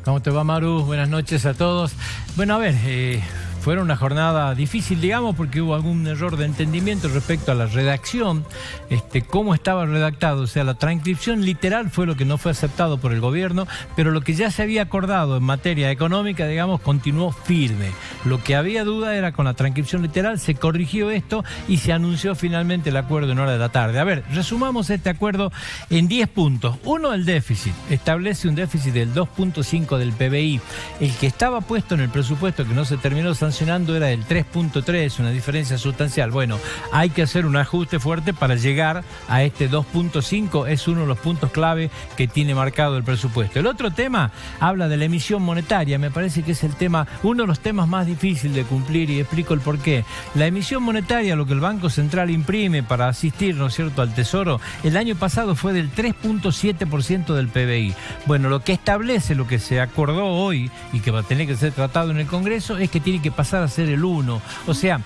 ¿Cómo te va, Maru? Buenas noches a todos. Bueno, a ver, fue una jornada difícil, digamos, porque hubo algún error de entendimiento respecto a la redacción, cómo estaba redactado. O sea, la transcripción literal fue lo que no fue aceptado por el gobierno, pero lo que ya se había acordado en materia económica, digamos, continuó firme. Lo que había duda era con la transcripción literal, se corrigió esto y se anunció finalmente el acuerdo en hora de la tarde. A ver, resumamos este acuerdo en 10 puntos. Uno, el déficit. Establece un déficit del 2.5 del PBI. El que estaba puesto en el presupuesto, que no se terminó sancionando, era del 3.3, una diferencia sustancial. Bueno, hay que hacer un ajuste fuerte para llegar a este 2.5, es uno de los puntos clave que tiene marcado el presupuesto. El otro tema habla de la emisión monetaria, me parece que es el tema, uno de los temas más difíciles de cumplir, y explico el porqué. La emisión monetaria, lo que el Banco Central imprime para asistir, ¿no es cierto?, al Tesoro, el año pasado fue del 3.7% del PBI. Bueno, lo que establece, lo que se acordó hoy y que va a tener que ser tratado en el Congreso, es que tiene que pasar a ser el 1. O sea,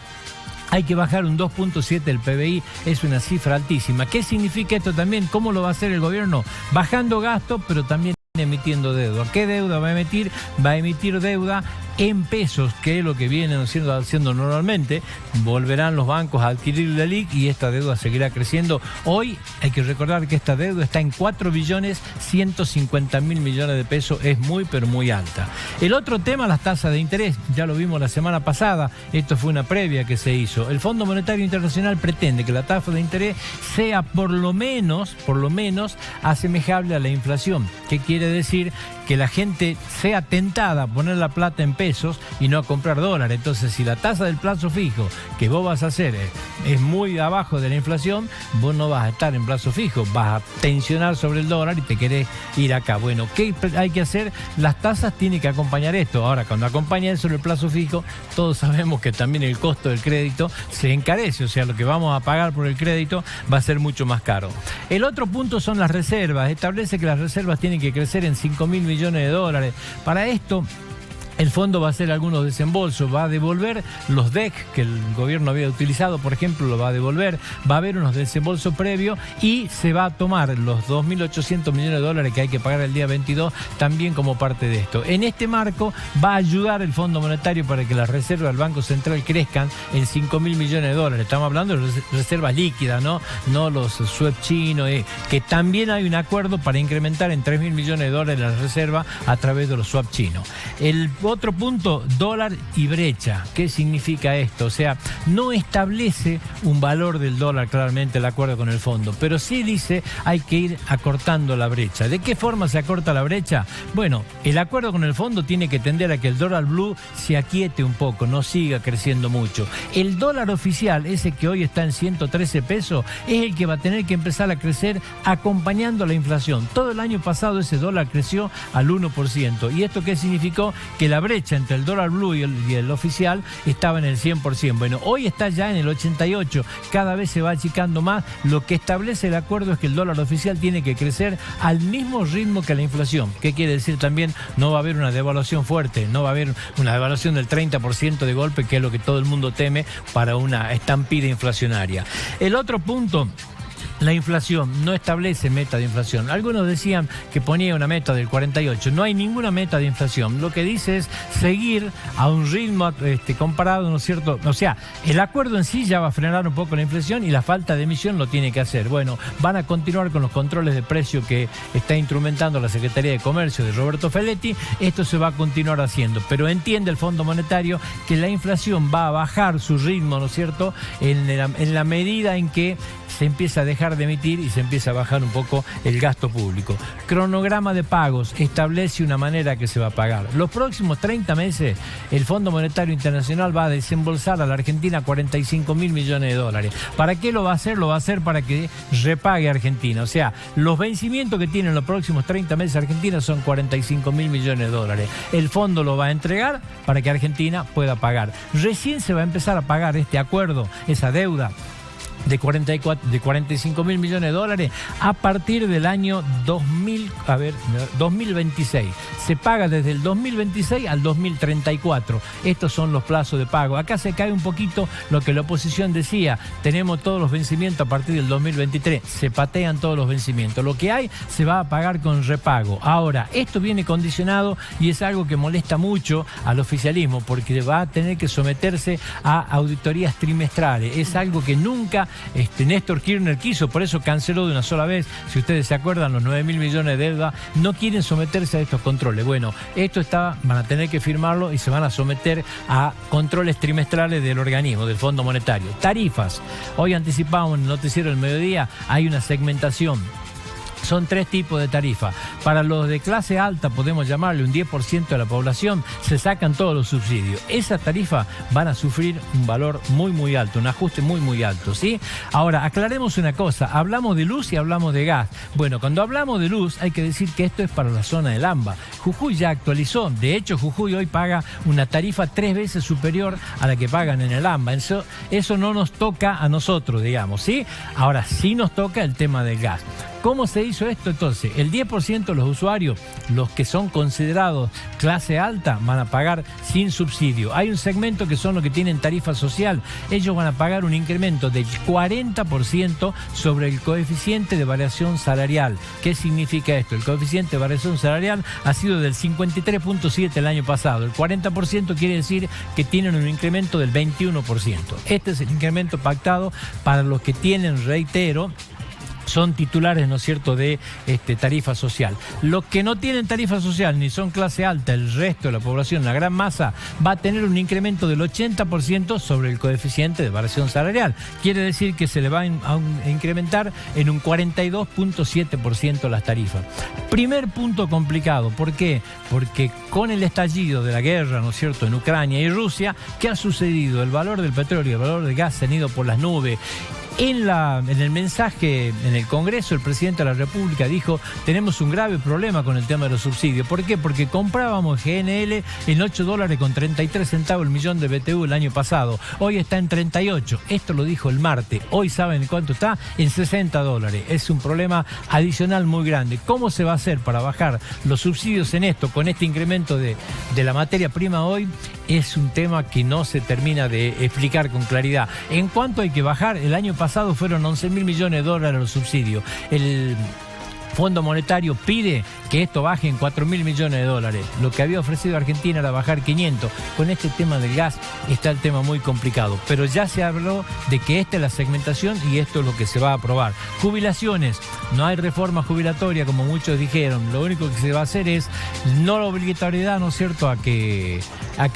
hay que bajar un 2.7 del PBI, es una cifra altísima. ¿Qué significa esto también? ¿Cómo lo va a hacer el gobierno? Bajando gasto, pero también emitiendo deuda. ¿Qué deuda va a emitir? Va a emitir deuda en pesos, que es lo que vienen haciendo normalmente. Volverán los bancos a adquirir la LELIQ y esta deuda seguirá creciendo. Hoy hay que recordar que esta deuda está en 4.150.000 millones de pesos, es muy pero muy alta. El otro tema, las tasas de interés, ya lo vimos la semana pasada, esto fue una previa que se hizo. El Fondo Monetario Internacional pretende que la tasa de interés sea por lo menos asemejable a la inflación. ¿Qué quiere decir? Que la gente sea tentada a poner la plata en pesos y no a comprar dólares. Entonces, si la tasa del plazo fijo que vos vas a hacer es muy abajo de la inflación, vos no vas a estar en plazo fijo, vas a tensionar sobre el dólar y te querés ir acá. Bueno, ¿qué hay que hacer? Las tasas tienen que acompañar esto. Ahora, cuando acompaña eso el plazo fijo, todos sabemos que también el costo del crédito se encarece, o sea, lo que vamos a pagar por el crédito va a ser mucho más caro. El otro punto son las reservas. Establece que las reservas tienen que crecer en 5.000 millones de dólares. Para esto, el fondo va a hacer algunos desembolsos, va a devolver los DEC que el gobierno había utilizado, por ejemplo, lo va a devolver, va a haber unos desembolsos previos y se va a tomar los 2.800 millones de dólares que hay que pagar el día 22 también como parte de esto. En este marco va a ayudar el Fondo Monetario para que las reservas del Banco Central crezcan en 5.000 millones de dólares. Estamos hablando de reservas líquidas, no los swap chinos, que también hay un acuerdo para incrementar en 3.000 millones de dólares las reservas a través de los swap chinos. El otro punto, dólar y brecha. ¿Qué significa esto? O sea, no establece un valor del dólar claramente el acuerdo con el fondo, pero sí dice hay que ir acortando la brecha. ¿De qué forma se acorta la brecha? Bueno, el acuerdo con el fondo tiene que tender a que el dólar blue se aquiete un poco, no siga creciendo mucho. El dólar oficial, ese que hoy está en 113 pesos, es el que va a tener que empezar a crecer acompañando la inflación. Todo el año pasado ese dólar creció al 1%. ¿Y esto qué significó? Que la brecha entre el dólar blue y el oficial estaba en el 100%. Bueno, hoy está ya en el 88%, cada vez se va achicando más. Lo que establece el acuerdo es que el dólar oficial tiene que crecer al mismo ritmo que la inflación. ¿Qué quiere decir también? No va a haber una devaluación fuerte, no va a haber una devaluación del 30% de golpe, que es lo que todo el mundo teme para una estampida inflacionaria. El otro punto, la inflación, no establece meta de inflación. Algunos decían que ponía una meta del 48. No hay ninguna meta de inflación. Lo que dice es seguir a un ritmo comparado, ¿no es cierto? O sea, el acuerdo en sí ya va a frenar un poco la inflación y la falta de emisión lo tiene que hacer. Bueno, van a continuar con los controles de precio que está instrumentando la Secretaría de Comercio de Roberto Feletti. Esto se va a continuar haciendo. Pero entiende el Fondo Monetario que la inflación va a bajar su ritmo, ¿no es cierto?, en la medida en que se empieza a dejar de emitir y se empieza a bajar un poco el gasto público. Cronograma de pagos, establece una manera que se va a pagar. Los próximos 30 meses, el Fondo Monetario Internacional va a desembolsar a la Argentina 45.000 millones de dólares. ¿Para qué lo va a hacer? Lo va a hacer para que repague a Argentina. O sea, los vencimientos que tienen los próximos 30 meses Argentina son 45.000 millones de dólares. El fondo lo va a entregar para que Argentina pueda pagar. Recién se va a empezar a pagar este acuerdo, esa deuda, de 45 mil millones de dólares a partir del año 2026. Se paga desde el 2026 al 2034. Estos son los plazos de pago. Acá se cae un poquito lo que la oposición decía. Tenemos todos los vencimientos a partir del 2023. Se patean todos los vencimientos. Lo que hay se va a pagar con repago. Ahora, esto viene condicionado y es algo que molesta mucho al oficialismo porque va a tener que someterse a auditorías trimestrales. Es algo que nunca Néstor Kirchner quiso, por eso canceló de una sola vez. Si ustedes se acuerdan, los 9.000 millones de deuda, no quieren someterse a estos controles. Bueno, esto van a tener que firmarlo y se van a someter a controles trimestrales del organismo, del Fondo Monetario. Tarifas. Hoy anticipábamos en el noticiero del mediodía, hay una segmentación. Son 3 tipos de tarifas. Para los de clase alta, podemos llamarle un 10% de la población, se sacan todos los subsidios. Esas tarifas van a sufrir un valor muy alto, un ajuste muy alto, ¿sí? Ahora, aclaremos una cosa, hablamos de luz y hablamos de gas. Bueno, cuando hablamos de luz hay que decir que esto es para la zona del AMBA. Jujuy ya actualizó, de hecho Jujuy hoy paga una tarifa 3 veces superior a la que pagan en el AMBA. Eso no nos toca a nosotros, digamos, ¿sí? Ahora sí nos toca el tema del gas. ¿Cómo se hizo esto entonces? El 10% de los usuarios, los que son considerados clase alta, van a pagar sin subsidio. Hay un segmento que son los que tienen tarifa social. Ellos van a pagar un incremento del 40% sobre el coeficiente de variación salarial. ¿Qué significa esto? El coeficiente de variación salarial ha sido del 53.7 el año pasado. El 40% quiere decir que tienen un incremento del 21%. Este es el incremento pactado para los que tienen, reitero, son titulares, ¿no es cierto?, de tarifa social. Los que no tienen tarifa social ni son clase alta, el resto de la población, la gran masa, va a tener un incremento del 80% sobre el coeficiente de variación salarial. Quiere decir que se le va a incrementar en un 42.7% las tarifas. Primer punto complicado. ¿Por qué? Porque con el estallido de la guerra, ¿no es cierto?, en Ucrania y Rusia, ¿qué ha sucedido? El valor del petróleo y el valor del gas se han ido por las nubes. En el mensaje en el Congreso, el presidente de la República dijo: tenemos un grave problema con el tema de los subsidios. ¿Por qué? Porque comprábamos GNL en $8.33 el millón de BTU el año pasado. Hoy está en 38. Esto lo dijo el martes. Hoy saben cuánto está, en $60. Es un problema adicional muy grande. ¿Cómo se va a hacer para bajar los subsidios en esto, con este incremento de la materia prima hoy? Es un tema que no se termina de explicar con claridad. ¿En cuánto hay que bajar? El año pasado fueron 11.000 millones de dólares los subsidios. El Fondo Monetario pide que esto baje en 4.000 millones de dólares. Lo que había ofrecido Argentina era bajar 500. Con este tema del gas está el tema muy complicado. Pero ya se habló de que esta es la segmentación y esto es lo que se va a aprobar. Jubilaciones. No hay reforma jubilatoria, como muchos dijeron. Lo único que se va a hacer es no la obligatoriedad, ¿no es cierto?, a que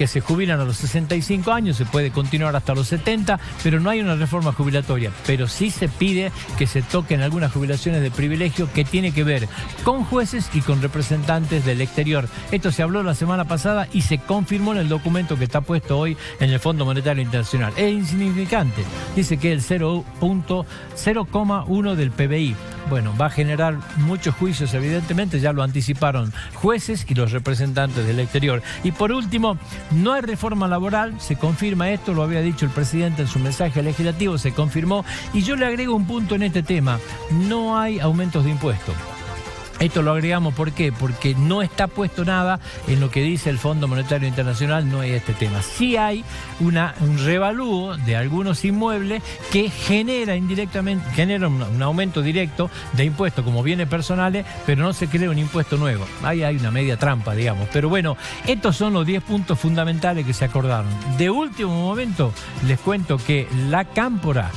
se jubilan a los 65 años. Se puede continuar hasta los 70, pero no hay una reforma jubilatoria. Pero sí se pide que se toquen algunas jubilaciones de privilegio que tienen que ver con jueces y con representantes del exterior. Esto se habló la semana pasada y se confirmó en el documento que está puesto hoy en el Fondo Monetario Internacional. Es insignificante. Dice que es el 0,1 del PBI. Bueno, va a generar muchos juicios, evidentemente, ya lo anticiparon jueces y los representantes del exterior. Y por último, no hay reforma laboral, se confirma esto, lo había dicho el presidente en su mensaje legislativo, se confirmó. Y yo le agrego un punto en este tema: no hay aumentos de impuestos. Esto lo agregamos, ¿por qué? Porque no está puesto nada en lo que dice el Fondo Monetario Internacional, no hay este tema. Sí hay un revalúo de algunos inmuebles que genera un aumento directo de impuestos como bienes personales, pero no se crea un impuesto nuevo. Ahí hay una media trampa, digamos. Pero bueno, estos son los 10 puntos fundamentales que se acordaron. De último momento, les cuento que la Cámpora,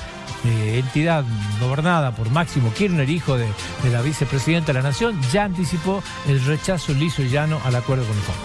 entidad gobernada por Máximo Kirchner, hijo de la vicepresidenta de la Nación, ya anticipó el rechazo liso y llano al acuerdo con el fondo.